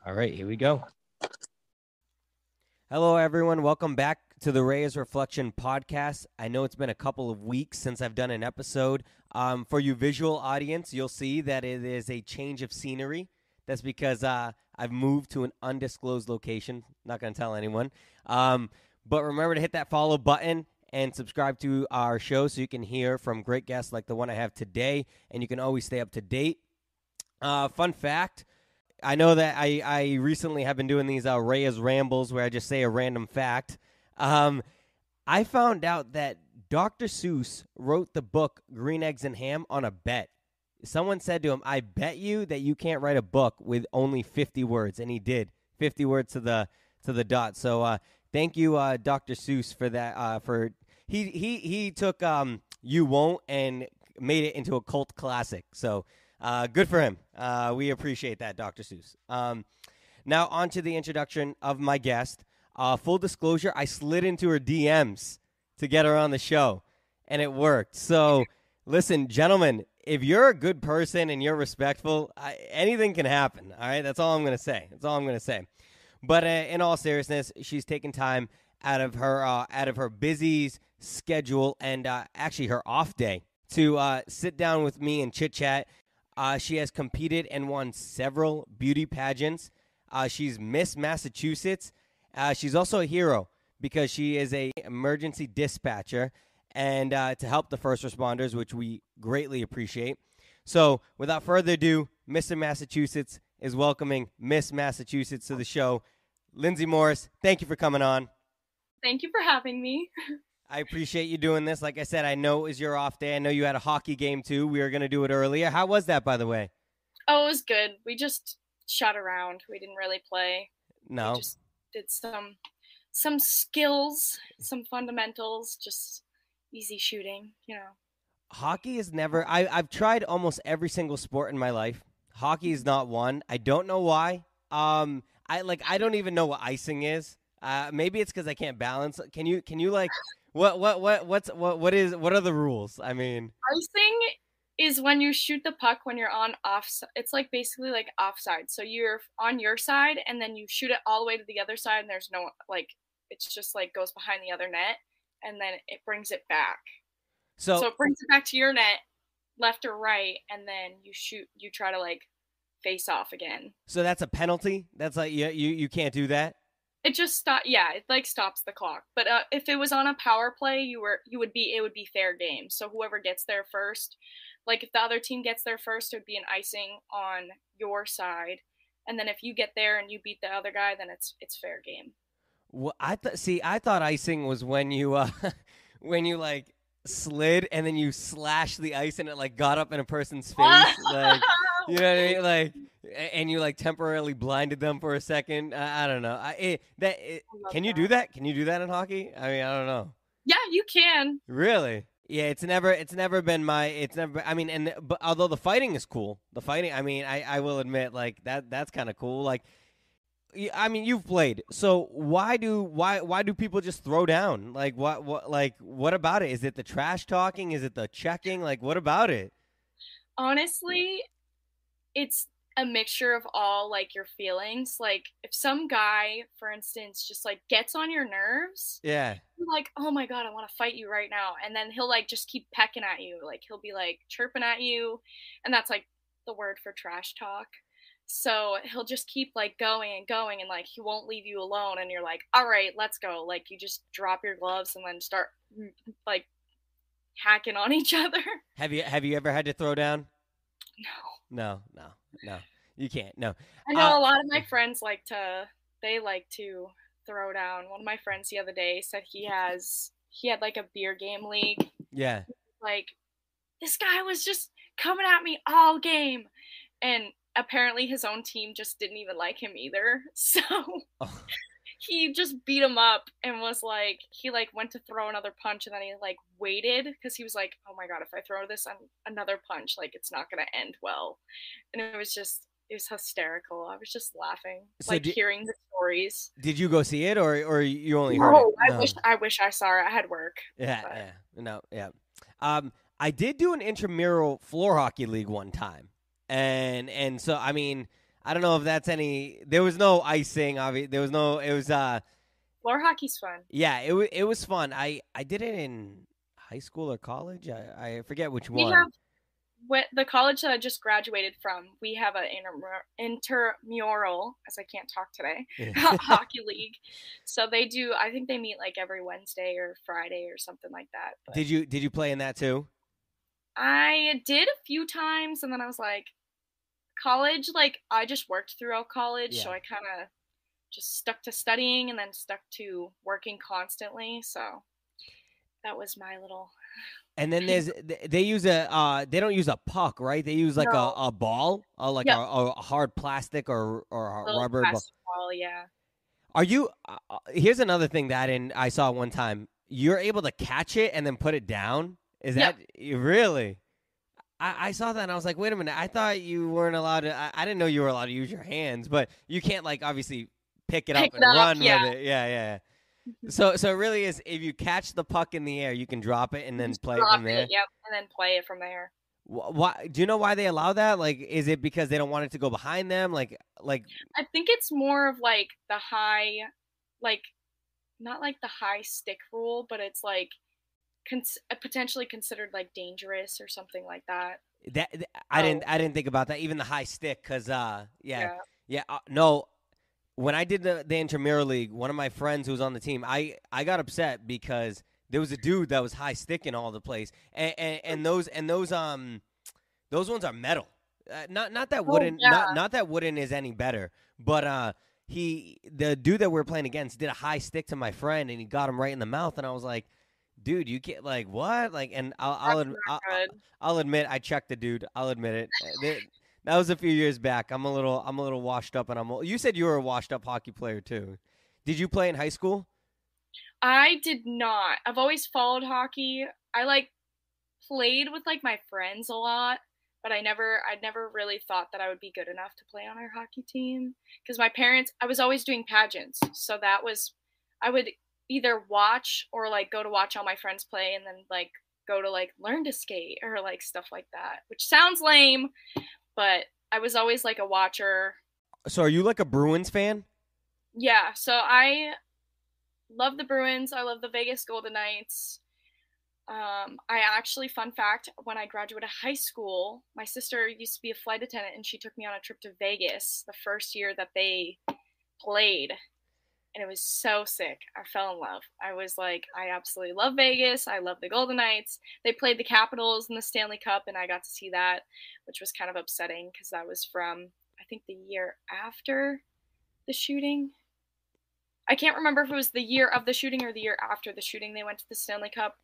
All right, here we go. Hello, everyone. Welcome back to the Reyes Reflection Podcast. I know it's been a couple of weeks since I've done an episode. For you visual audience, you'll see that it is a change of scenery. That's because I've moved to an undisclosed location. Not going to tell anyone. But remember to hit that follow button and subscribe to our show so you can hear from great guests like the one I have today, and you can always stay up to date. Fun fact. I know that I recently have been doing these Reyes rambles where I just say a random fact. I found out that Dr. Seuss wrote the book Green Eggs and Ham on a bet. Someone said to him, I bet you that you can't write a book with only 50 words. And he did. 50 words to the dot. So thank you, Dr. Seuss, for that. He took You Won't and made it into a cult classic. So good for him. We appreciate that, Dr. Seuss. Now, on to the introduction of my guest. Full disclosure, I slid into her DMs to get her on the show, and it worked. So, listen, gentlemen, if you're a good person and you're respectful, anything can happen, all right? That's all I'm going to say. But in all seriousness, she's taken time out of her busy schedule and actually her off day to sit down with me and chit-chat. She has competed and won several beauty pageants. She's Miss Massachusetts. She's also a hero because she is an emergency dispatcher and to help the first responders, which we greatly appreciate. So without further ado, Mr. Massachusetts is welcoming Miss Massachusetts to the show. Lindsey Morris, thank you for coming on. Thank you for having me. I appreciate you doing this. Like I said, I know it was your off day. I know you had a hockey game, too. We were going to do it earlier. How was that, by the way? Oh, it was good. We just shot around. We didn't really play. No. We just did some skills, some fundamentals, just easy shooting, you know. Hockey is never – I've tried almost every single sport in my life. Hockey is not one. I don't know why. I don't even know what icing is. Maybe it's because I can't balance. Can you like – What are the rules? I mean, icing is when you shoot the puck when you're on offside. It's like basically like offside. So you're on your side and then you shoot it all the way to the other side and there's no like it's just like goes behind the other net and then it brings it back. So it brings it back to your net, left or right, and then you try to like face off again. So that's a penalty? That's like you can't do that? It just it stops the clock. But if it was on a power play, it would be fair game. So whoever gets there first, like if the other team gets there first, it would be an icing on your side. And then if you get there and you beat the other guy, then it's fair game. Well, I thought icing was when you when you like slid and then you slashed the ice and it like got up in a person's face, like you know what I mean, like. And you like temporarily blinded them for a second. I don't know. Can you do that? Can you do that in hockey? I mean, I don't know. Yeah, you can. Really? Yeah, it's never been my. I mean, but although the fighting is cool, I mean, I will admit, like that's kind of cool. Like, I mean, you've played, so why do people just throw down? Like, what about it? Is it the trash talking? Is it the checking? Like, what about it? Honestly, it's a mixture of all like your feelings. Like if some guy, for instance, just like gets on your nerves, yeah, you're like, oh my god, I want to fight you right now, and then he'll like just keep pecking at you, like he'll be like chirping at you, and that's like the word for trash talk. So he'll just keep like going and going, and like he won't leave you alone, and you're like, all right, let's go. Like you just drop your gloves and then start like hacking on each other. Have you ever had to throw down? No. No. You can't. No. I know a lot of my friends like to throw down. One of my friends the other day said he had like a beer game league. Yeah. Like this guy was just coming at me all game, and apparently his own team just didn't even like him either. So he just beat him up and was like, he like went to throw another punch and then he like waited because he was like, oh my god, if I throw this on another punch, like it's not gonna end well. And it was hysterical. I was just laughing, so like hearing the stories. Did you go see it or you only heard it? No, I wish I saw it. I had work. Yeah. I did do an intramural floor hockey league one time, and so I mean, I don't know if that's any. There was no icing. Obviously, there was no. It was. Floor hockey's fun. Yeah. It was fun. I did it in high school or college. I forget which We one. have the college that I just graduated from. We have an intramural, as I can't talk today, hockey league. So they do. I think they meet like every Wednesday or Friday or something like that. But Did you play in that too? I did a few times, and then I was like, college. Like I just worked throughout college, Yeah. so I kind of just stuck to studying and then stuck to working constantly. So that was my little. And then they use a they don't use a puck, right? They use like No. a ball, like Yep. a hard plastic or a Little rubber ball. plastic ball, yeah. Are you? Here's another thing that I saw one time. You're able to catch it and then put it down. Is Yep. that really? I saw that and I was like, wait a minute. I thought you weren't allowed to. I didn't know you were allowed to use your hands, but you can't like obviously pick it up and run with it. Yeah. So it really is. If you catch the puck in the air, you can drop it and then play it from there. Yep, and then play it from there. Why do you know why they allow that? Like, is it because they don't want it to go behind them? Like I think it's more of like the high, like not like the high stick rule, but it's like potentially considered like dangerous or something like that. I didn't think about that. Even the high stick, because Yeah. no. When I did the intramural league, one of my friends who was on the team, I got upset because there was a dude that was high sticking all the place, and those ones are metal. Not that wooden, not that wooden is any better, but the dude that we were playing against did a high stick to my friend, and he got him right in the mouth, and I was like, dude, you can't, like, what? Like, and I'll admit I checked the dude. I'll admit it. That was a few years back. I'm a little washed up, and you said you were a washed up hockey player too. Did you play in high school? I did not. I've always followed hockey. I like played with like my friends a lot, but I'd never really thought that I would be good enough to play on our hockey team because my parents. I was always doing pageants, so that was I would either watch or like go to watch all my friends play, and then like go to like learn to skate or like stuff like that, which sounds lame. But I was always like a watcher. So are you like a Bruins fan? Yeah, so I love the Bruins. I love the Vegas Golden Knights. I actually, fun fact, when I graduated high school, my sister used to be a flight attendant and she took me on a trip to Vegas the first year that they played. And it was so sick. I fell in love. I was like, I absolutely love Vegas. I love the Golden Knights. They played the Capitals in the Stanley Cup, and I got to see that, which was kind of upsetting because that was from, I think, the year after the shooting. I can't remember if it was the year of the shooting or the year after the shooting they went to the Stanley Cup.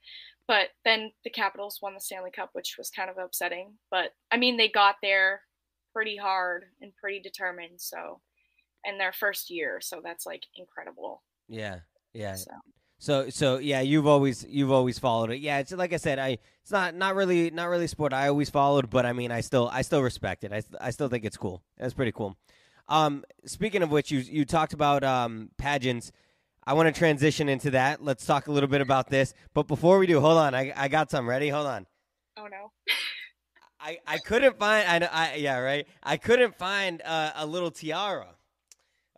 But then the Capitals won the Stanley Cup, which was kind of upsetting. But, I mean, they got there pretty hard and pretty determined, so... in their first year, so that's like incredible. Yeah. So yeah, you've always followed it. Yeah, it's like I said, it's not really sport I always followed, but I mean, I still respect it. I still think it's cool. That's pretty cool. Speaking of which, you talked about pageants. I want to transition into that. Let's talk a little bit about this. But before we do, hold on. I got some ready. Hold on. Oh no. I couldn't find. I couldn't find a little tiara.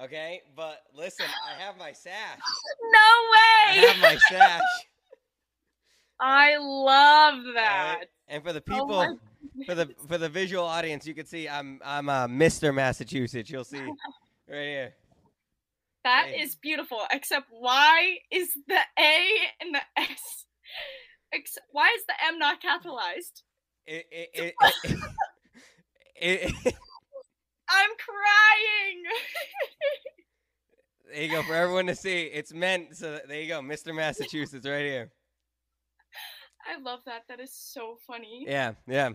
Okay, but listen, I have my sash. No way! I have my sash. I love that. Right? And for the people, for the visual audience, you can see I'm Mr. Massachusetts. You'll see right here. That is beautiful. Except why is the A and the S? Why is the M not capitalized? I'm crying. There you go, for everyone to see. It's meant, so there you go, Mr. Massachusetts right here. I love that. That is so funny. Yeah.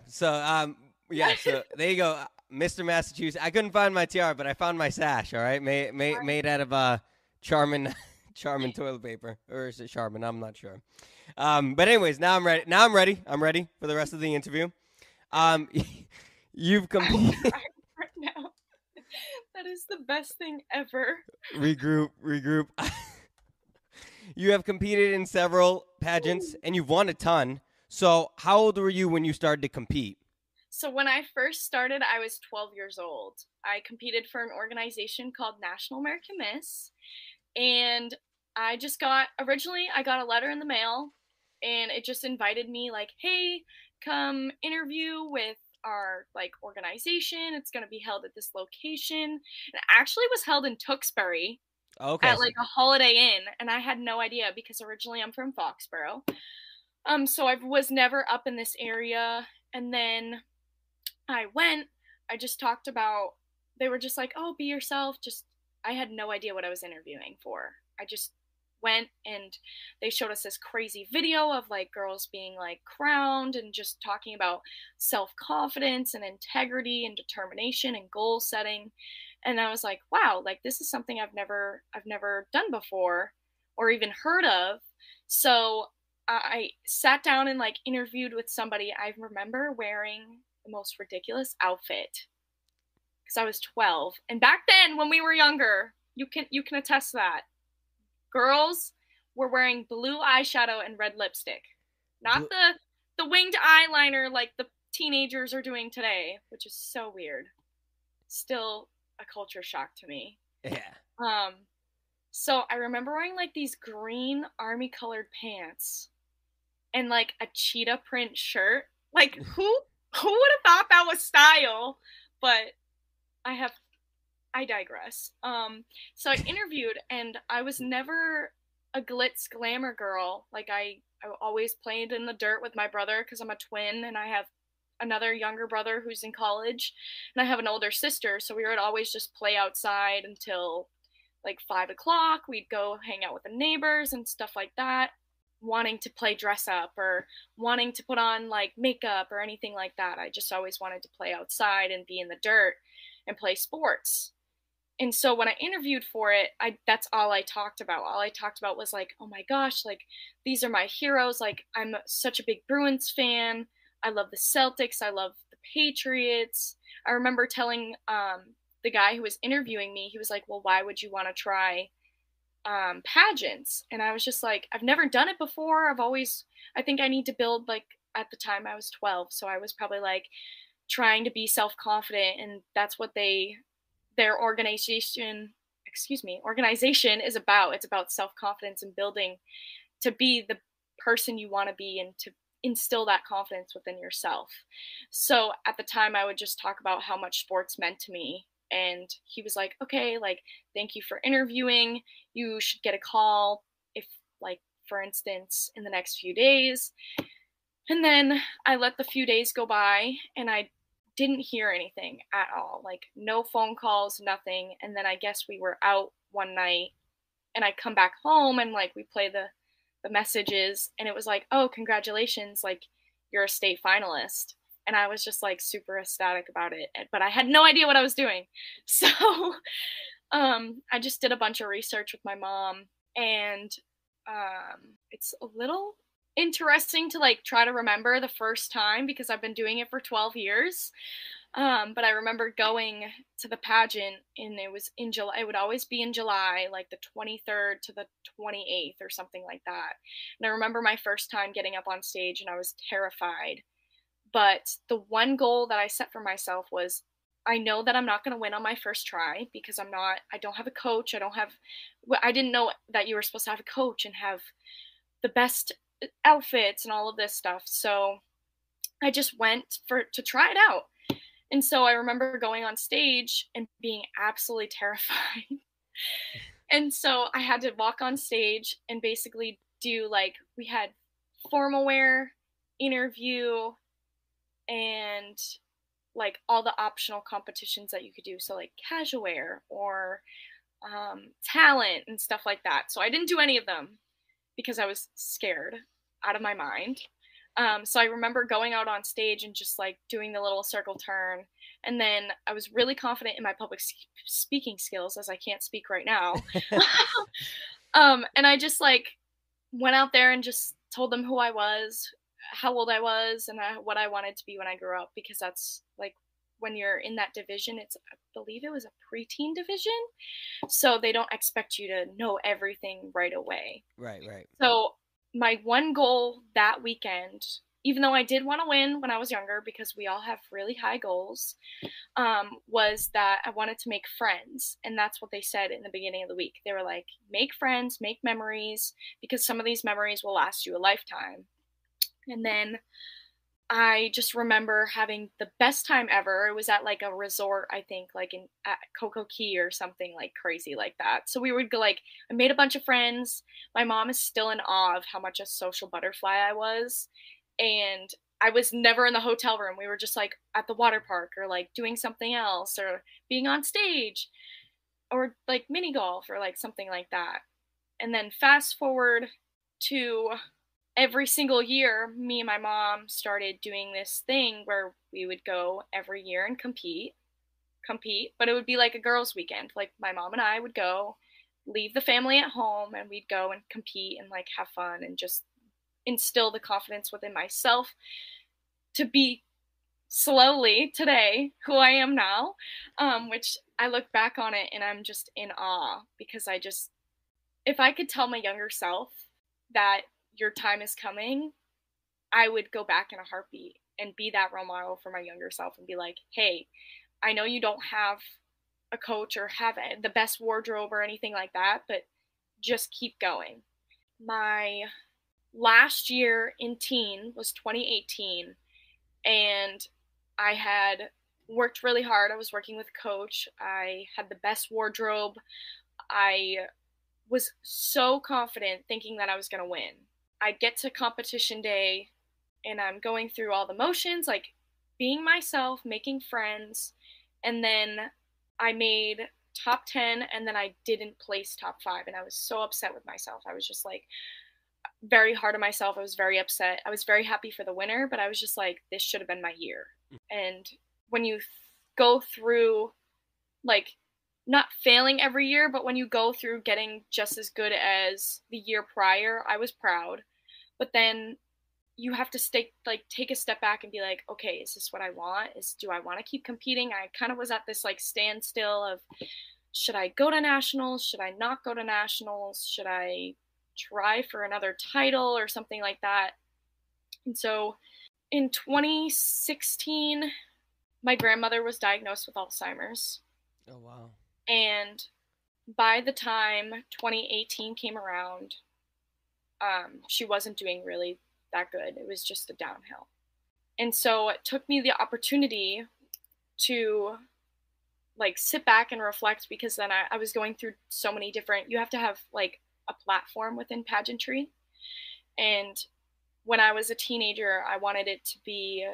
So, so there you go, Mr. Massachusetts. I couldn't find my tiara, but I found my sash, all right? Made out of Charmin toilet paper. Or is it Charmin? I'm not sure. But anyways, now I'm ready. I'm ready for the rest of the interview. You've competed... right now. That is the best thing ever. Regroup. You have competed in several pageants, and you've won a ton. So how old were you when you started to compete? So when I first started, I was 12 years old. I competed for an organization called National American Miss, and originally I got a letter in the mail, and it just invited me like, "Hey, come interview with our like organization. It's going to be held at this location." And it actually was held in Tewksbury Okay. at like a Holiday Inn, and I had no idea because originally I'm from Foxborough. So I was never up in this area, and then I went. I just talked about. They were just like, "Oh, be yourself." Just I had no idea what I was interviewing for. I just went, and they showed us this crazy video of like girls being like crowned and just talking about self-confidence and integrity and determination and goal setting. And I was like, "Wow, like this is something I've never done before or even heard of." So I sat down and like interviewed with somebody. I remember wearing the most ridiculous outfit because I was 12. And back then, when we were younger, you can attest to that. Girls were wearing blue eyeshadow and red lipstick, not the winged eyeliner like the teenagers are doing today, which is so weird. Still a culture shock to me. Yeah. So I remember wearing like these green army colored pants and like a cheetah print shirt. Like who would have thought that was style? But I digress. So I interviewed, and I was never a glitz glamour girl. Like I always played in the dirt with my brother because I'm a twin, and I have another younger brother who's in college, and I have an older sister. So we would always just play outside until like 5 o'clock. We'd go hang out with the neighbors and stuff like that, wanting to play dress up or wanting to put on like makeup or anything like that. I just always wanted to play outside and be in the dirt and play sports. And so when I interviewed for it, that's all I talked about. All I talked about was like, "Oh my gosh, like these are my heroes. Like I'm such a big Bruins fan. I love the Celtics. I love the Patriots." I remember telling the guy who was interviewing me, he was like, "Well, why would you want to try pageants?" And I was just like, "I've never done it before. I think I need to build," like at the time I was 12. So I was probably like trying to be self-confident. And that's what their organization is about. It's about self-confidence and building to be the person you want to be and to instill that confidence within yourself. So at the time I would just talk about how much sports meant to me, and he was like, "Okay, like thank you for interviewing. You should get a call if like for instance in the next few days." And then I let the few days go by, and I didn't hear anything at all. Like no phone calls, nothing. And then I guess we were out one night, and I come back home, and like we play the messages, and it was like, "Oh, congratulations, like you're a state finalist." And I was just like super ecstatic about it, but I had no idea what I was doing. So I just did a bunch of research with my mom, and it's a little interesting to like try to remember the first time because I've been doing it for 12 years. But I remember going to the pageant, and it was in July. It would always be in July, like the 23rd to the 28th or something like that. And I remember my first time getting up on stage, and I was terrified. But the one goal that I set for myself was, I know that I'm not going to win on my first try because I don't have a coach. I didn't know that you were supposed to have a coach and have the best outfits and all of this stuff. So I just went to try it out. And so I remember going on stage and being absolutely terrified. And so I had to walk on stage and basically do like, we had formal wear, interview, and like all the optional competitions that you could do. So like casual wear or talent and stuff like that. So I didn't do any of them because I was scared out of my mind. So I remember going out on stage and just like doing the little circle turn. And then I was really confident in my public speaking skills, as I can't speak right now. And I just like went out there and just told them who I was, how old I was, and what I wanted to be when I grew up, because that's like when you're in that division, I believe it was a preteen division. So they don't expect you to know everything right away. Right. So my one goal that weekend even though I did want to win when I was younger, because we all have really high goals, was that I wanted to make friends. And that's what they said in the beginning of the week. They were like, make friends, make memories, because some of these memories will last you a lifetime. And then I just remember having the best time ever. It was at like a resort, I think, like at Coco Key or something like crazy like that. So we would go, like, I made a bunch of friends. My mom is still in awe of how much a social butterfly I was. And I was never in the hotel room. We were just like at the water park or like doing something else or being on stage or like mini golf or like something like that. And then fast forward to every single year, me and my mom started doing this thing where we would go every year and compete, but it would be like a girls' weekend. Like my mom and I would go, leave the family at home, and we'd go and compete and like have fun and just instill the confidence within myself to be slowly today who I am now, which I look back on it and I'm just in awe, because if I could tell my younger self that your time is coming, I would go back in a heartbeat and be that role model for my younger self and be like, hey, I know you don't have a coach or have the best wardrobe or anything like that, but just keep going. My last year in teen was 2018, and I had worked really hard. I was working with a coach. I had the best wardrobe. I was so confident thinking that I was going to win. I'd get to competition day and I'm going through all the motions, like being myself, making friends, and then I made top 10 and then I didn't place top 5, and I was so upset with myself. I was just like very hard on myself. I was very upset. I was very happy for the winner, but I was just like, this should have been my year. And when you go through, like, not failing every year, but when you go through getting just as good as the year prior, I was proud. But then you have to take a step back and be like, okay, is this what I want? Do I want to keep competing? I kind of was at this like standstill of, should I go to nationals? Should I not go to nationals? Should I try for another title or something like that? And so in 2016, my grandmother was diagnosed with Alzheimer's. Oh, wow. And by the time 2018 came around, she wasn't doing really that good. It was just a downhill. And so it took me the opportunity to like sit back and reflect, because then I was going through so many different, you have to have like a platform within pageantry. And when I was a teenager, I wanted it to be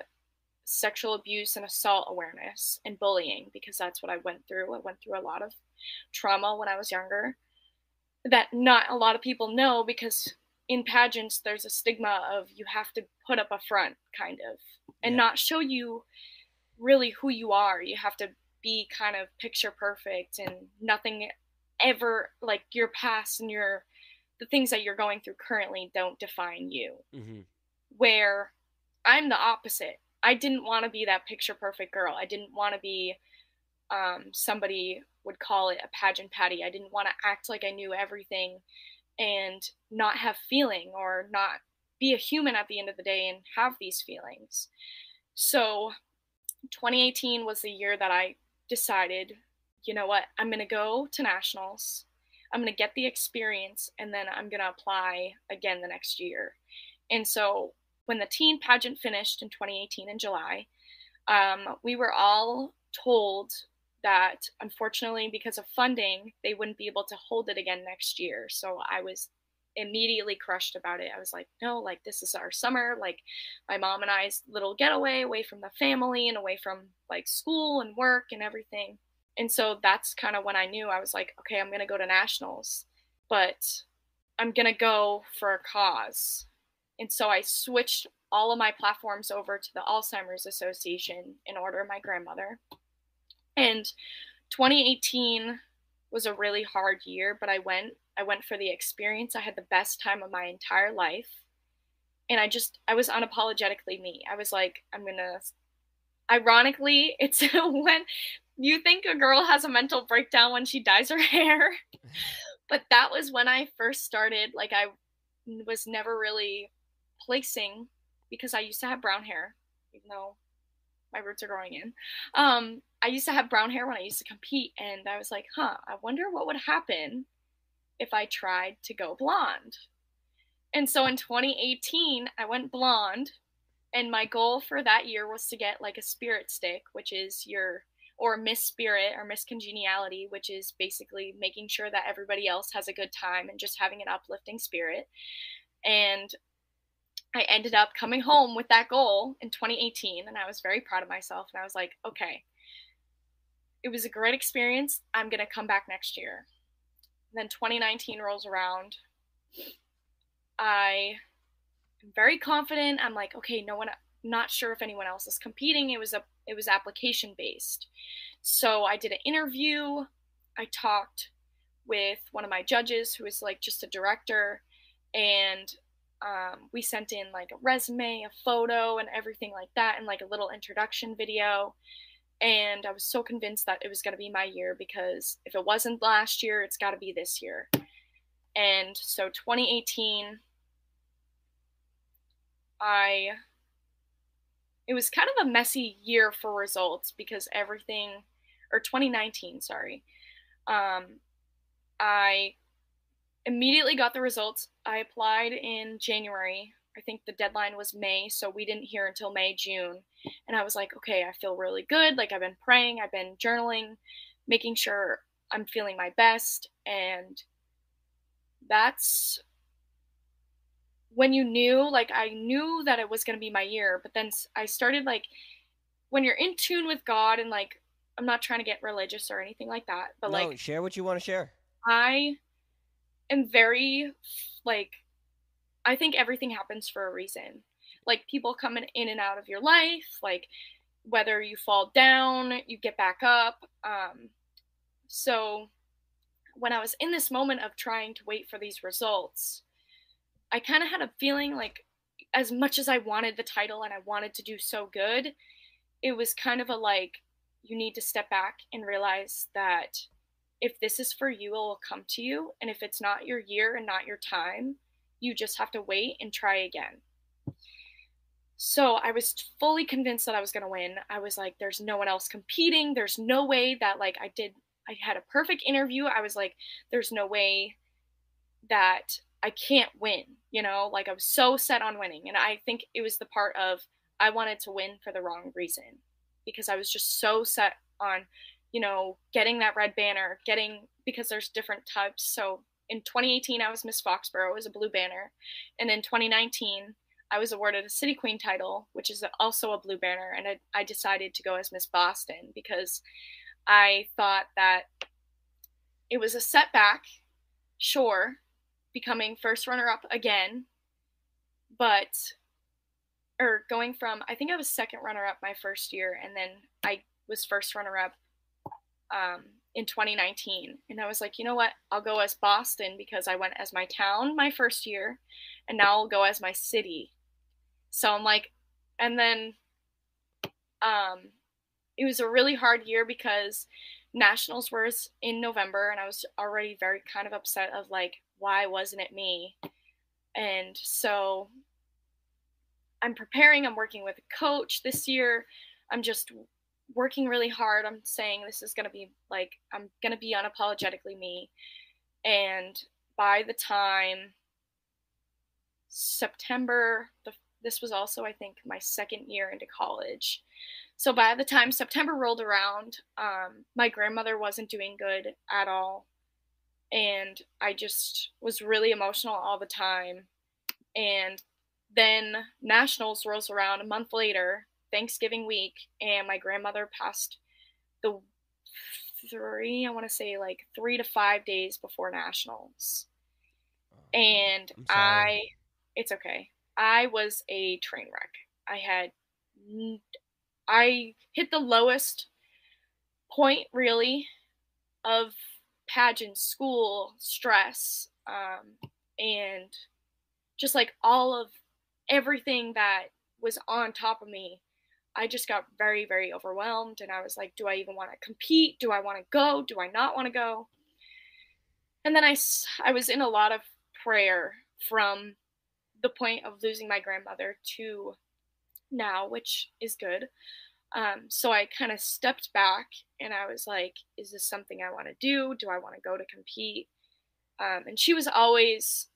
sexual abuse and assault awareness and bullying, because that's what I went through. I went through a lot of trauma when I was younger that not a lot of people know, because in pageants there's a stigma of you have to put up a front kind of and not show you really who you are. You have to be kind of picture perfect, and nothing ever, like your past and the things that you're going through currently don't define you. Mm-hmm. Where I'm the opposite. I didn't want to be that picture perfect girl. I didn't want to be somebody would call it a pageant patty. I didn't want to act like I knew everything and not have feeling, or not be a human at the end of the day and have these feelings. So 2018 was the year that I decided, you know what, I'm going to go to nationals. I'm going to get the experience, and then I'm going to apply again the next year. And so when the teen pageant finished in 2018 in July, we were all told that unfortunately, because of funding, they wouldn't be able to hold it again next year. So I was immediately crushed about it. I was like, no, like this is our summer, like my mom and I's little getaway away from the family and away from like school and work and everything. And so that's kind of when I knew. I was like, okay, I'm going to go to nationals, but I'm going to go for a cause. And so I switched all of my platforms over to the Alzheimer's Association in honor of my grandmother. And 2018 was a really hard year, but I went for the experience. I had the best time of my entire life. And I was unapologetically me. I was like, ironically, it's when you think a girl has a mental breakdown when she dyes her hair. But that was when I first started. Like, I was never really placing because I used to have brown hair, even though my roots are growing in. I used to have brown hair when I used to compete, and I was like, I wonder what would happen if I tried to go blonde. And so in 2018, I went blonde, and my goal for that year was to get like a spirit stick, which is or Miss Spirit or Miss Congeniality, which is basically making sure that everybody else has a good time and just having an uplifting spirit. And I ended up coming home with that goal in 2018, and I was very proud of myself. And I was like, okay, it was a great experience. I'm going to come back next year. And then 2019 rolls around. I am very confident. I'm like, okay, not sure if anyone else is competing. It was application based. So I did an interview. I talked with one of my judges who is like just a director, and we sent in like a resume, a photo, and everything like that, and like a little introduction video. And I was so convinced that it was going to be my year, because if it wasn't last year, it's got to be this year. And so 2018, it was kind of a messy year for results, because 2019, sorry. I immediately got the results. I applied in January. I think the deadline was May, so we didn't hear until May, June. And I was like, okay, I feel really good. Like, I've been praying, I've been journaling, making sure I'm feeling my best. And that's when I knew that it was going to be my year. But then I started, like, when you're in tune with God, and like, I'm not trying to get religious or anything like that, but no, share what you want to share. I am very, like, I think everything happens for a reason. Like, people coming in and out of your life, like, whether you fall down, you get back up. So when I was in this moment of trying to wait for these results, I kind of had a feeling like, as much as I wanted the title and I wanted to do so good, it was kind of a like, you need to step back and realize that if this is for you, it will come to you. And if it's not your year and not your time, you just have to wait and try again. So I was fully convinced that I was going to win. I was like, there's no one else competing. There's no way that, like, I had a perfect interview. I was like, there's no way that I can't win, like, I was so set on winning. And I think it was the part of, I wanted to win for the wrong reason, because I was just so set on, getting that red banner, because there's different types. So in 2018, I was Miss Foxborough, it was a blue banner. And in 2019, I was awarded a City Queen title, which is also a blue banner. And I decided to go as Miss Boston, because I thought that it was a setback, sure, becoming first runner-up again, or going from, I think I was second runner-up my first year, and then I was first runner-up in 2019. And I was like, you know what? I'll go as Boston, because I went as my town my first year, and now I'll go as my city. So I'm like, and then it was a really hard year, because nationals were in November, and I was already very kind of upset of like, why wasn't it me? And so I'm preparing, I'm working with a coach this year. I'm just working really hard. I'm saying this is going to be like, I'm going to be unapologetically me. And by the time September, this was also, I think, my second year into college. So by the time September rolled around, my grandmother wasn't doing good at all. And I just was really emotional all the time. And then nationals rolls around a month later, Thanksgiving week, and my grandmother passed the 3 to 5 days before nationals. And it's okay. I was a train wreck. I hit the lowest point, really, of pageant, school, stress, and just like all of everything that was on top of me. I just got very, very overwhelmed, and I was like, do I even want to compete? Do I want to go? Do I not want to go? And then I was in a lot of prayer from the point of losing my grandmother to now, which is good. So I kind of stepped back and I was like, is this something I want to do? Do I want to go to compete? And she was always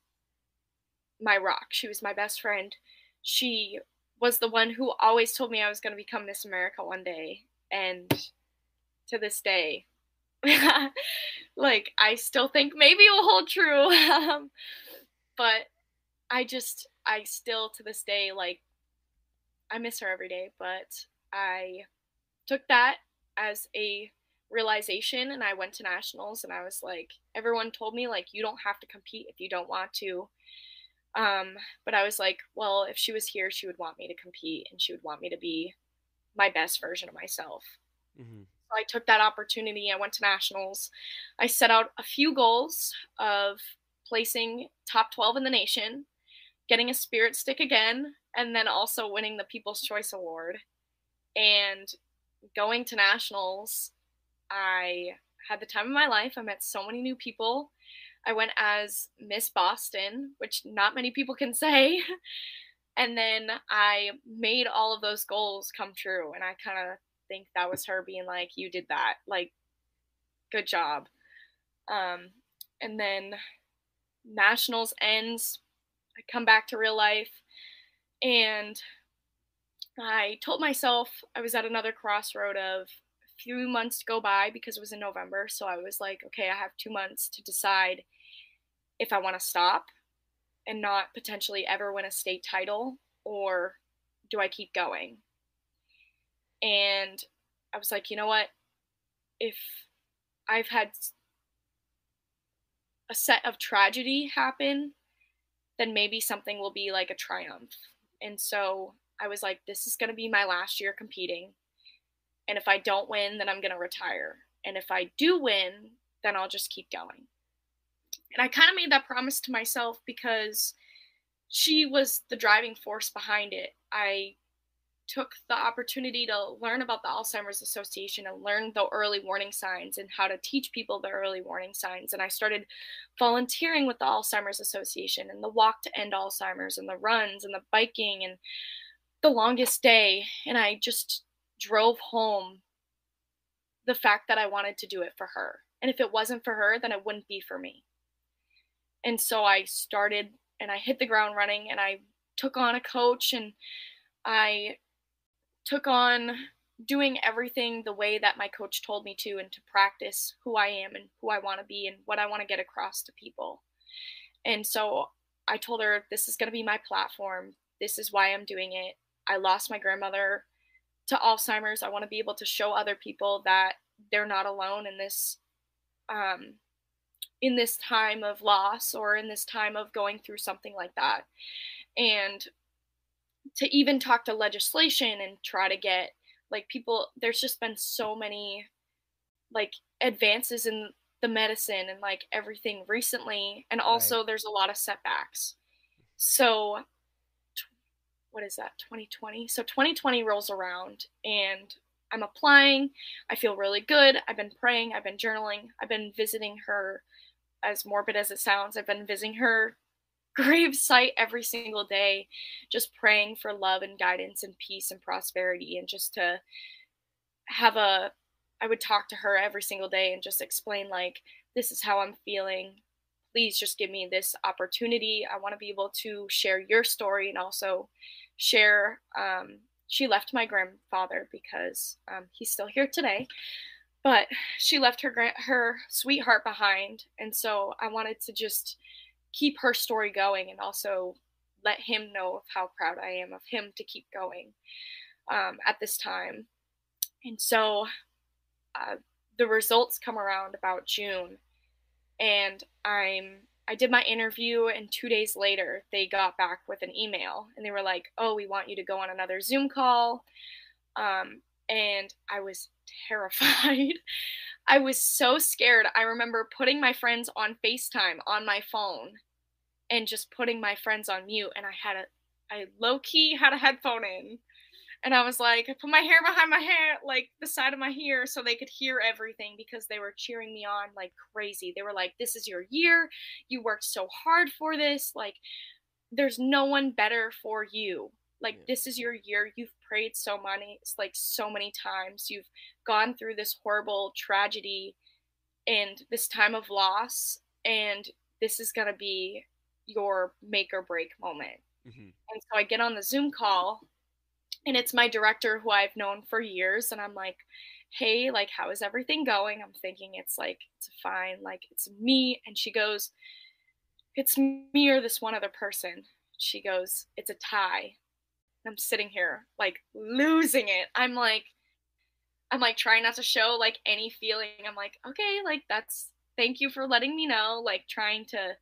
my rock. She was my best friend. She was the one who always told me I was going to become Miss America one day. And to this day, like, I still think maybe it will hold true. But I still to this day, like, I miss her every day, but I took that as a realization and I went to nationals and I was like, everyone told me, like, you don't have to compete if you don't want to. But I was like, well, if she was here, she would want me to compete and she would want me to be my best version of myself. Mm-hmm. So I took that opportunity. I went to nationals. I set out a few goals of placing top 12 in the nation, getting a spirit stick again, and then also winning the People's Choice Award. And going to nationals, I had the time of my life. I met so many new people. I went as Miss Boston, which not many people can say. And then I made all of those goals come true. And I kind of think that was her being like, you did that. Like, good job. And then nationals ends. I come back to real life. And I told myself I was at another crossroad of a few months to go by because it was in November. So I was like, okay, I have 2 months to decide if I want to stop and not potentially ever win a state title, or do I keep going? And I was like, you know what? If I've had a set of tragedy happen, then maybe something will be like a triumph. And so I was like, this is going to be my last year competing. And if I don't win, then I'm going to retire. And if I do win, then I'll just keep going. And I kind of made that promise to myself because she was the driving force behind it. I took the opportunity to learn about the Alzheimer's Association and learn the early warning signs and how to teach people the early warning signs. And I started volunteering with the Alzheimer's Association and the Walk to End Alzheimer's and the runs and the biking and the longest day. And I just drove home the fact that I wanted to do it for her. And if it wasn't for her, then it wouldn't be for me. And so I started and I hit the ground running and I took on a coach and I took on doing everything the way that my coach told me to and to practice who I am and who I want to be and what I want to get across to people. And so I told her, this is going to be my platform. This is why I'm doing it. I lost my grandmother to Alzheimer's. I want to be able to show other people that they're not alone in this time of loss or in this time of going through something like that. And to even talk to legislation and try to get like people, there's just been so many like advances in the medicine and like everything recently. And also there's a lot of setbacks. So what is that, 2020? So 2020 rolls around and I'm applying. I feel really good. I've been praying. I've been journaling. I've been visiting her, as morbid as it sounds. I've been visiting her grave site every single day, just praying for love and guidance and peace and prosperity, and just to have I would talk to her every single day and just explain like, this is how I'm feeling. Please just give me this opportunity. I want to be able to share your story and also share, she left my grandfather because he's still here today, but she left her sweetheart behind. And so I wanted to just keep her story going and also let him know of how proud I am of him to keep going at this time. And so the results come around about June, and I did my interview, and 2 days later they got back with an email and they were like, oh, we want you to go on another Zoom call. And I was terrified. I was so scared. I remember putting my friends on FaceTime on my phone and just putting my friends on mute. And I low-key had a headphone in. And I was like, I put my hair behind my hair, like the side of my hair, so they could hear everything because they were cheering me on like crazy. They were like, this is your year. You worked so hard for this. Like, there's no one better for you. Like, this is your year. You've prayed so many times. You've gone through this horrible tragedy and this time of loss, and this is going to be your make or break moment. Mm-hmm. And so I get on the Zoom call, and it's my director who I've known for years, and I'm like, hey, like, how is everything going? I'm thinking it's fine, like, it's me. And she goes, it's me or this one other person. She goes, it's a tie. I'm sitting here like losing it. I'm like trying not to show like any feeling. I'm like, okay, like, thank you for letting me know, like, trying to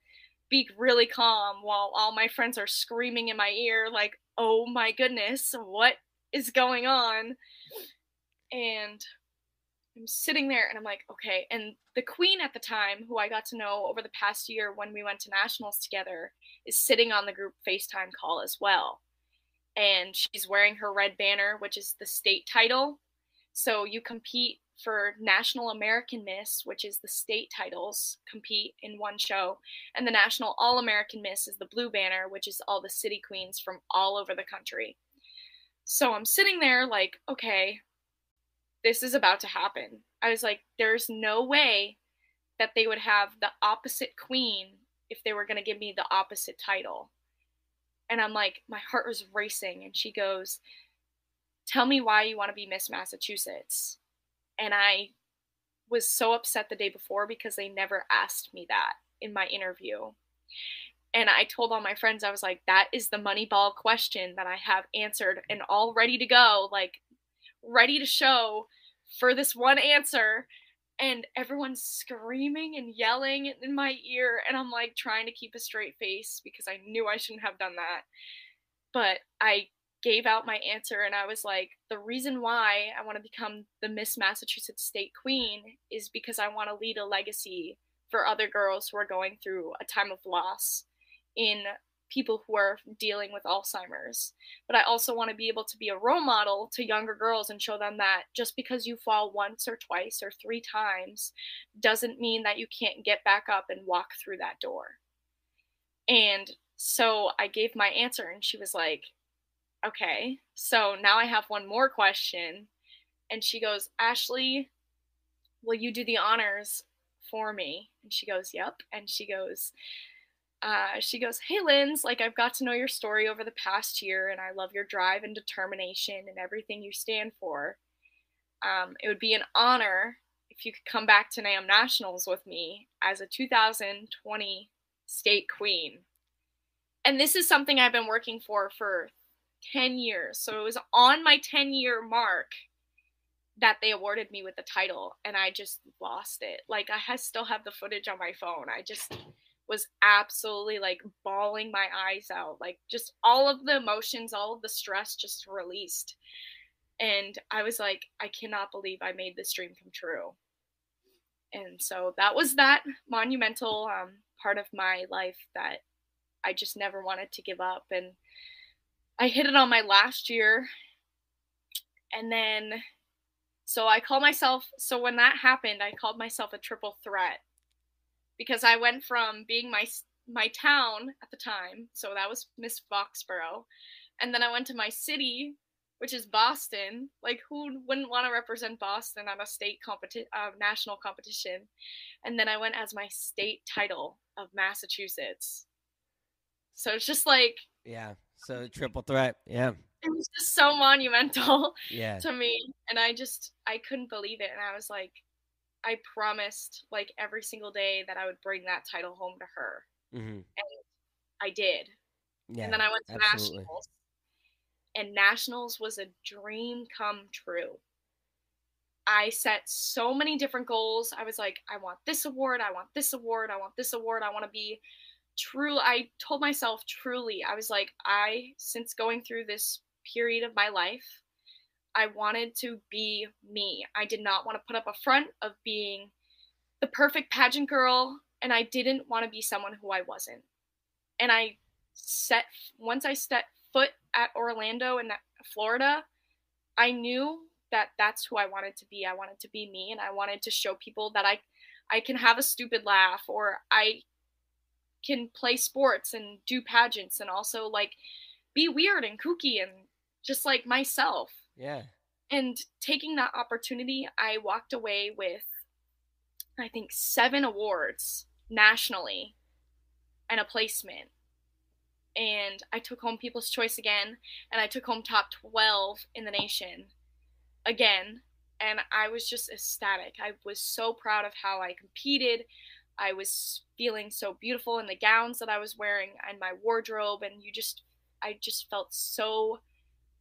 be really calm while all my friends are screaming in my ear like, oh my goodness, what is going on? And I'm sitting there and I'm like, okay. And the queen at the time, who I got to know over the past year when we went to nationals together, is sitting on the group FaceTime call as well. And she's wearing her red banner, which is the state title. So you compete for National American Miss, which is the state titles, compete in one show. And the National All-American Miss is the blue banner, which is all the city queens from all over the country. So I'm sitting there like, okay, this is about to happen. I was like, there's no way that they would have the opposite queen if they were going to give me the opposite title. And I'm like, my heart was racing. And she goes, tell me why you want to be Miss Massachusetts. And I was so upset the day before because they never asked me that in my interview. And I told all my friends, I was like, that is the Moneyball question that I have answered and all ready to go, like ready to show for this one answer. And everyone's screaming and yelling in my ear. And I'm like trying to keep a straight face because I knew I shouldn't have done that. But I gave out my answer and I was like, the reason why I want to become the Miss Massachusetts State Queen is because I want to lead a legacy for other girls who are going through a time of loss in people who are dealing with Alzheimer's. But I also want to be able to be a role model to younger girls and show them that just because you fall once or twice or 3 times doesn't mean that you can't get back up and walk through that door. And so I gave my answer and she was like, okay, so now I have one more question. And she goes, Ashley, will you do the honors for me? And she goes, yep. And she goes, hey, Linz, like, I've got to know your story over the past year, and I love your drive and determination and everything you stand for. It would be an honor if you could come back to NAM Nationals with me as a 2020 state queen. And this is something I've been working for 10 years. So it was on my 10-year mark that they awarded me with the title, and I just lost it. Like, I still have the footage on my phone. I just was absolutely like bawling my eyes out, like just all of the emotions, all of the stress just released. And I was like, I cannot believe I made this dream come true. And so that was that monumental part of my life that I just never wanted to give up. And I hit it on my last year. And then, so when that happened, I called myself a triple threat. Because I went from being my town at the time, so that was Miss Foxborough, and then I went to my city, which is Boston. Like, who wouldn't want to represent Boston at a national competition? And then I went as my state title of Massachusetts. So it's just like, yeah, so triple threat, yeah. It was just so monumental to me, and I couldn't believe it, and I was like, I promised like every single day that I would bring that title home to her. Mm-hmm. And I did. Yeah, and then I went to nationals. And nationals was a dream come true. I set so many different goals. I was like, I want this award. I want this award. I want this award. I want to be true. I told myself truly, I was like, since going through this period of my life, I wanted to be me. I did not want to put up a front of being the perfect pageant girl, and I didn't want to be someone who I wasn't. And once I stepped foot at Orlando in Florida, I knew that that's who I wanted to be. I wanted to be me, and I wanted to show people that I can have a stupid laugh, or I can play sports and do pageants and also like be weird and kooky and just like myself. Yeah. And taking that opportunity, I walked away with, I think, 7 awards nationally and a placement. And I took home People's Choice again, and I took home top 12 in the nation again. And I was just ecstatic. I was so proud of how I competed. I was feeling so beautiful in the gowns that I was wearing and my wardrobe. And I just felt so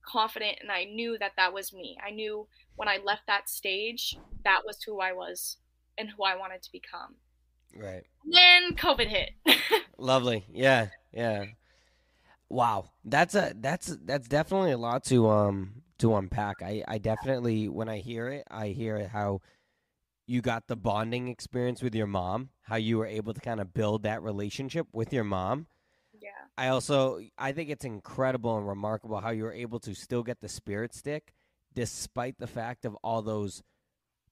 confident, and I knew that that was me. I knew when I left that stage, that was who I was and who I wanted to become. Right. Then COVID hit. Lovely. Yeah. Yeah. Wow. That's definitely a lot to unpack. I definitely, when I hear it how you got the bonding experience with your mom, how you were able to kind of build that relationship with your mom. Yeah. I think it's incredible and remarkable how you were able to still get the spirit stick despite the fact of all those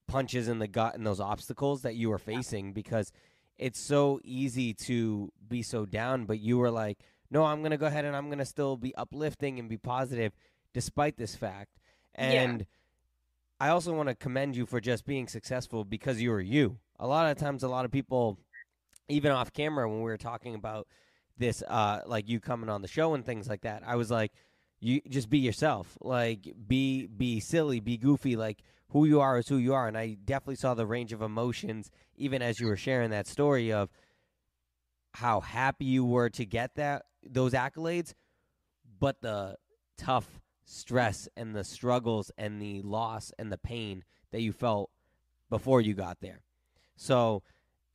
punches in the gut and those obstacles that you were facing, because it's so easy to be so down, but you were like, no, I'm going to go ahead and I'm going to still be uplifting and be positive despite this fact. And I also want to commend you for just being successful because you were you. A lot of times, a lot of people, even off camera, when we were talking about this, like you coming on the show and things like that, I was like, you just be yourself, like be silly, be goofy, like who you are is who you are. And I definitely saw the range of emotions, even as you were sharing that story of how happy you were to get those accolades, but the tough stress and the struggles and the loss and the pain that you felt before you got there. So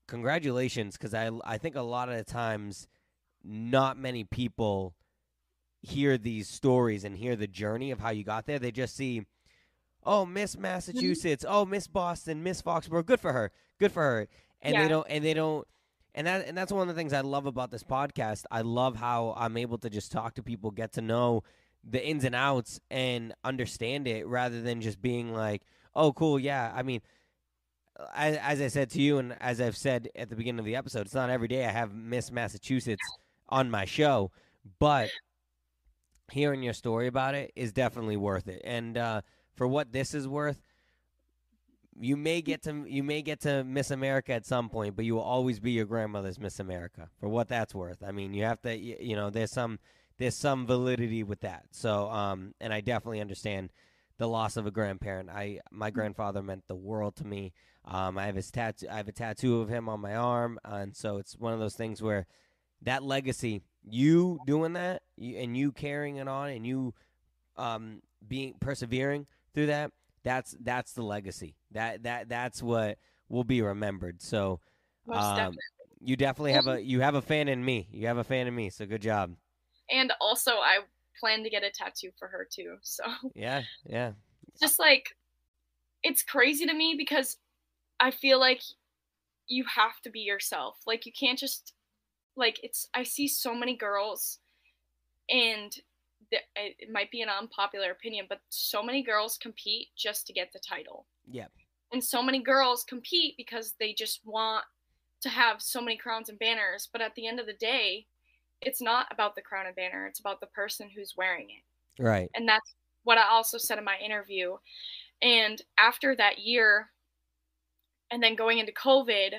congratulations, because I think a lot of the times not many people hear these stories and hear the journey of how you got there. They just see, oh, Miss Massachusetts, oh, Miss Boston, Miss Foxborough, good for her. And they don't and that's one of the things I love about this podcast. I love how I'm able to just talk to people, get to know the ins and outs and understand it, rather than just being like, oh, cool, yeah. I mean, as I said to you, and as I've said at the beginning of the episode, it's not every day I have Miss Massachusetts on my show, but hearing your story about it is definitely worth it. And for what this is worth, you may get to Miss America at some point, but you will always be your grandmother's Miss America. For what that's worth, I mean, you have to, there's some validity with that. So, and I definitely understand the loss of a grandparent. My grandfather meant the world to me. I have a tattoo of him on my arm, and so it's one of those things where that legacy, you doing that, and you carrying it on, and you being persevering through that, that's the legacy. That's what will be remembered. So, you definitely have a fan in me. You have a fan in me. So good job. And also, I plan to get a tattoo for her too. So yeah. Just like, it's crazy to me because I feel like you have to be yourself. Like, you can't just, like, I see so many girls, and it might be an unpopular opinion, but so many girls compete just to get the title. Yeah. And so many girls compete because they just want to have so many crowns and banners. But at the end of the day, it's not about the crown and banner. It's about the person who's wearing it. Right. And that's what I also said in my interview. And after that year, and then going into COVID,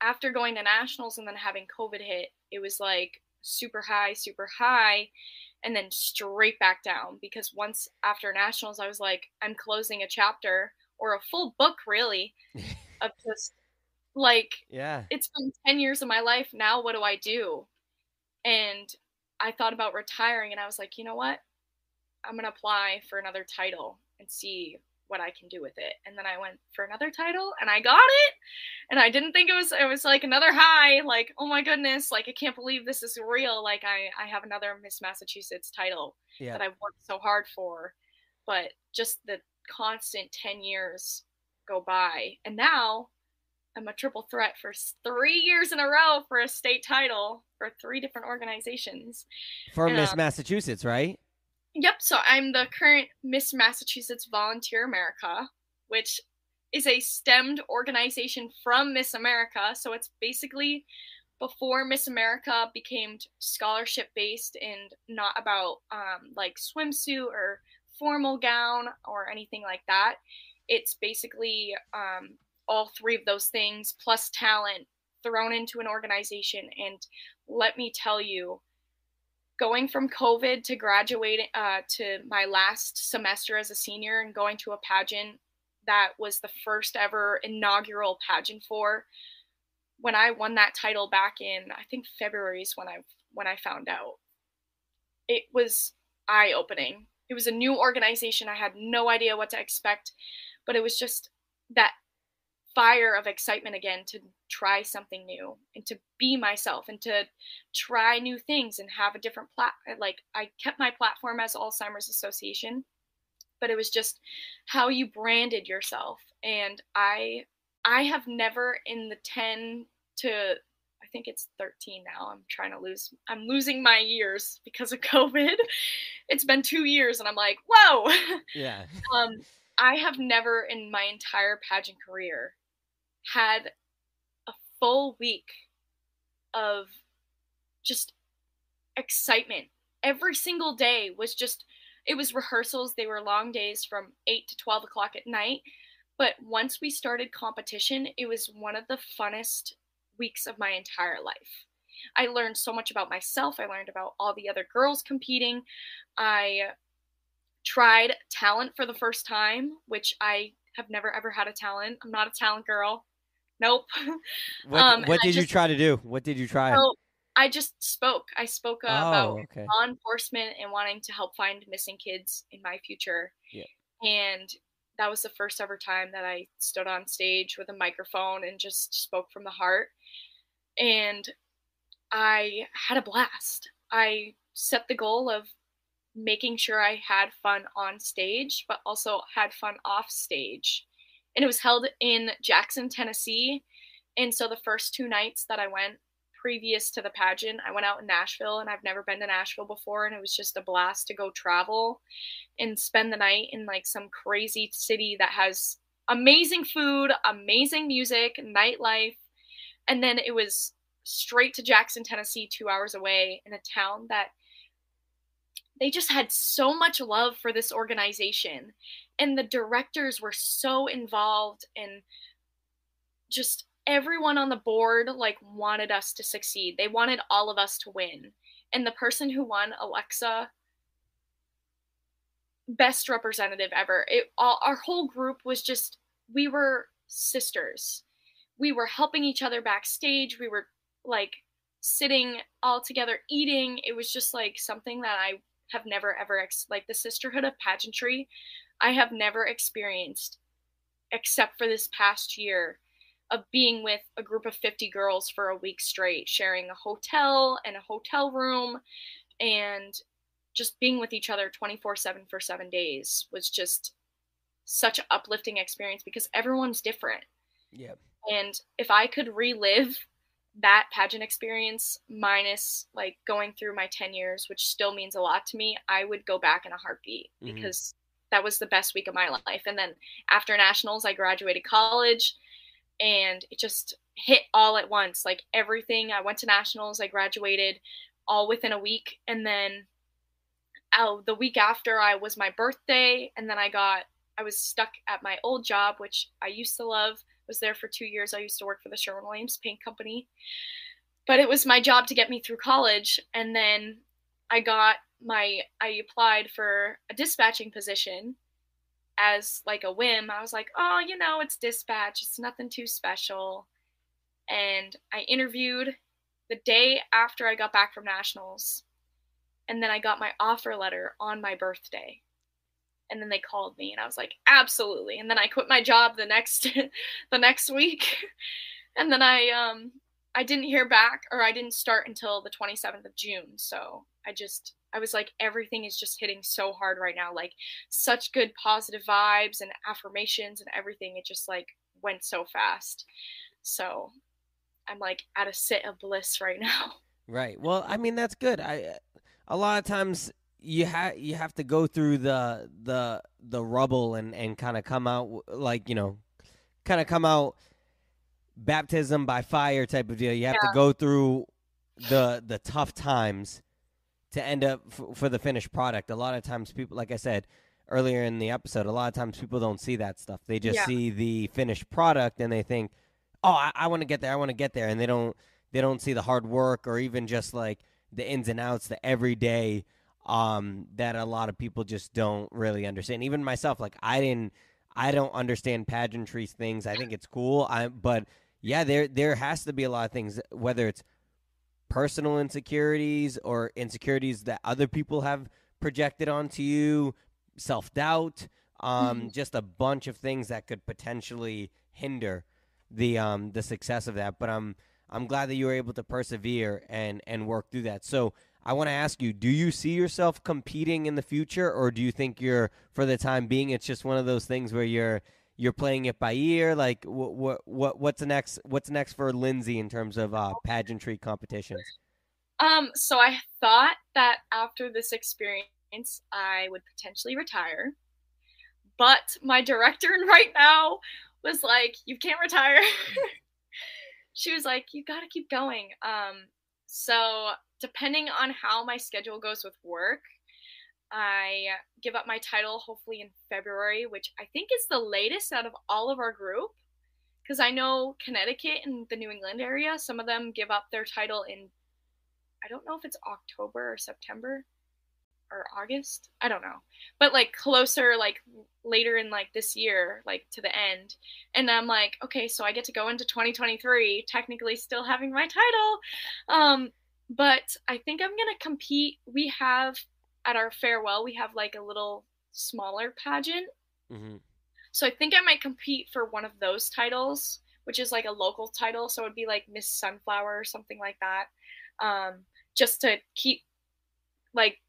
after going to nationals and then having COVID hit, it was like super high, and then straight back down. Because once after nationals, I was like, I'm closing a chapter, or a full book really, of just like, it's been 10 years of my life. Now what do I do? And I thought about retiring, and I was like, you know what? I'm going to apply for another title and see what I can do with it. And then I went for another title, and I got it. And I didn't think it was like another high, like, oh my goodness, like, I can't believe this is real. Like, I have another Miss Massachusetts title that I've worked so hard for. But just the constant 10 years go by. And now I'm a triple threat for 3 years in a row for a state title for 3 different organizations. For Miss Massachusetts, right? Yep. So I'm the current Miss Massachusetts Volunteer America, which is a stemmed organization from Miss America. So it's basically before Miss America became scholarship based and not about like swimsuit or formal gown or anything like that. It's basically all three of those things plus talent thrown into an organization. And let me tell you, going from COVID to graduating to my last semester as a senior and going to a pageant that was the first ever inaugural pageant for, when I won that title back in, I think February is when I found out. It was eye-opening. It was a new organization. I had no idea what to expect, but it was just that fire of excitement again to try something new and to be myself and to try new things and have a different like I kept my platform as Alzheimer's Association, but it was just how you branded yourself. And I have never in the 10 to I think it's 13 now. I'm losing my years because of COVID. It's been 2 years and I'm like, whoa. Yeah. I have never in my entire pageant career had a full week of just excitement. Every single day was just, it was rehearsals. They were long days from 8 to 12 o'clock at night. But once we started competition, it was one of the funnest weeks of my entire life. I learned so much about myself. I learned about all the other girls competing. I tried talent for the first time, which I have never ever had a talent. I'm not a talent girl. Nope. What did you try to do? What did you try? So I just spoke. I spoke about okay. law enforcement and wanting to help find missing kids in my future. Yeah. And that was the first ever time that I stood on stage with a microphone and just spoke from the heart. And I had a blast. I set the goal of making sure I had fun on stage, but also had fun off stage. And it was held in Jackson, Tennessee. And so the first 2 nights that I went previous to the pageant, I went out in Nashville, and I've never been to Nashville before. And it was just a blast to go travel and spend the night in like some crazy city that has amazing food, amazing music, nightlife. And then it was straight to Jackson, Tennessee, 2 hours away, in a town that they just had so much love for this organization. And the directors were so involved, and just everyone on the board like wanted us to succeed. They wanted all of us to win. And the person who won, Alexa, best representative ever. Our whole group was just, we were sisters. We were helping each other backstage. We were like sitting all together eating. It was just like something that I have never ever like the sisterhood of pageantry I have never experienced except for this past year of being with a group of 50 girls for a week straight, sharing a hotel and a hotel room, and just being with each other 24/7 for 7 days was just such an uplifting experience because everyone's different. Yep. And if I could relive that pageant experience minus like going through my 10 years, which still means a lot to me, I would go back in a heartbeat because that was the best week of my life. And then after nationals, I graduated college, and it just hit all at once. Like everything, I went to nationals, I graduated all within a week. And then the week after was my birthday. And then I was stuck at my old job, which I used to love. Was there for 2 years. I used to work for the Sherwin-Williams Paint Company, but it was my job to get me through college. And then I applied for a dispatching position as like a whim. I was like, oh, it's dispatch. It's nothing too special. And I interviewed the day after I got back from nationals. And then I got my offer letter on my birthday. And then they called me, and I was like, absolutely. And then I quit my job the next week. And then I didn't hear back, or I didn't start until the 27th of June. So I was like, everything is just hitting so hard right now. Like such good positive vibes and affirmations and everything. It just like went so fast. So I'm like at a sit of bliss right now. Right. Well, I mean, that's good. A lot of times you have to go through the rubble and kind of come out like, kind of come out baptism by fire type of deal. You have to go through the tough times to end up for the finished product. A lot of times people, like I said earlier in the episode, a lot of times people don't see that stuff. They just see the finished product and they think, oh, I want to get there. I want to get there. And they don't see the hard work or even just like the ins and outs, the everyday that a lot of people just don't really understand. Even myself, like I don't understand pageantry things. I think it's cool. But yeah, there has to be a lot of things, whether it's personal insecurities or insecurities that other people have projected onto you, self-doubt, just a bunch of things that could potentially hinder the success of that. But I'm glad that you were able to persevere and work through that. So I want to ask you, do you see yourself competing in the future, or do you think for the time being, it's just one of those things where you're playing it by ear? Like what's next for Lindsey in terms of pageantry competitions? So I thought that after this experience, I would potentially retire, but my director right now was like, you can't retire. She was like, you got to keep going. So depending on how my schedule goes with work, I give up my title hopefully in February, which I think is the latest out of all of our group. Because I know Connecticut and the New England area, some of them give up their title in, I don't know if it's October or September or August. I don't know. But like closer, like later in like this year, like to the end. And I'm like, okay, so I get to go into 2023, technically still having my title. But I think I'm going to compete. We have, at our farewell, we have like a little smaller pageant. Mm-hmm. So I think I might compete for one of those titles, which is like a local title. So it would be like Miss Sunflower or something like that. Just to keep like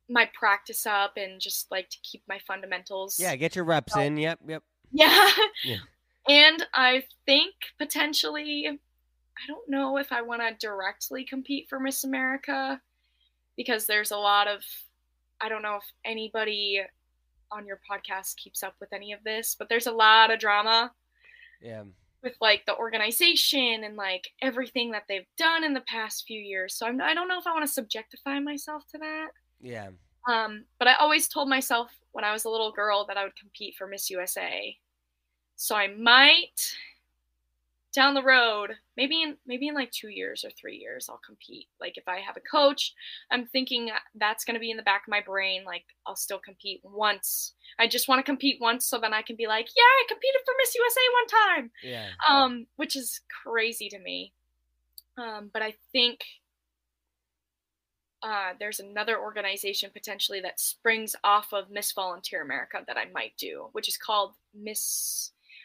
my practice up and just like to keep my fundamentals. Yeah, get your reps in. Yep. Yeah. And I think potentially, I don't know if I want to directly compete for Miss America, because there's a lot of, I don't know if anybody on your podcast keeps up with any of this, but there's a lot of drama. Yeah. With like the organization and like everything that they've done in the past few years. So I don't know if I want to subjectify myself to that. Yeah. But I always told myself when I was a little girl that I would compete for Miss USA. So I might down the road, maybe in like 2 years or 3 years, I'll compete. Like if I have a coach, I'm thinking that's going to be in the back of my brain. Like I'll still compete once. I just want to compete once so then I can be like, yeah, I competed for Miss USA one time. Yeah. Which is crazy to me. But I think there's another organization potentially that springs off of Miss Volunteer America that I might do, which is called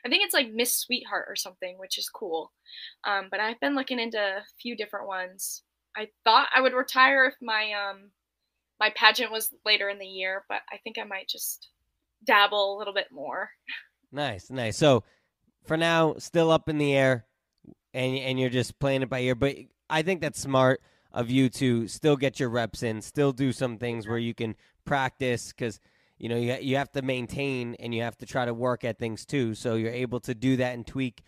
I think it's like Miss Sweetheart or something, which is cool. But I've been looking into a few different ones. I thought I would retire if my my pageant was later in the year, but I think I might just dabble a little bit more. Nice. So for now, still up in the air, and you're just playing it by ear. But I think that's smart of you to still get your reps in, still do some things where you can practice, because you know you have to maintain and you have to try to work at things too. So you're able to do that and tweak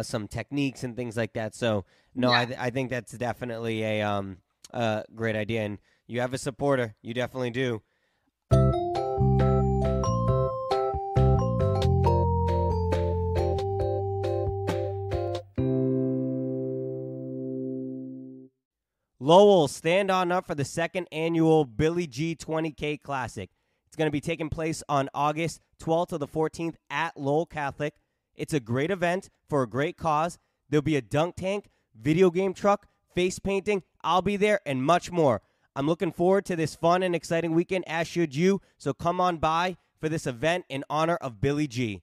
some techniques and things like that. So no, yeah. I think that's definitely a great idea, and you have a supporter. You definitely do. Lowell, stand on up for the second annual Billie G 20K Classic. It's going to be taking place on August 12th to the 14th at Lowell Catholic. It's a great event for a great cause. There'll be a dunk tank, video game truck, face painting. I'll be there, and much more. I'm looking forward to this fun and exciting weekend, as should you. So come on by for this event in honor of Billie G.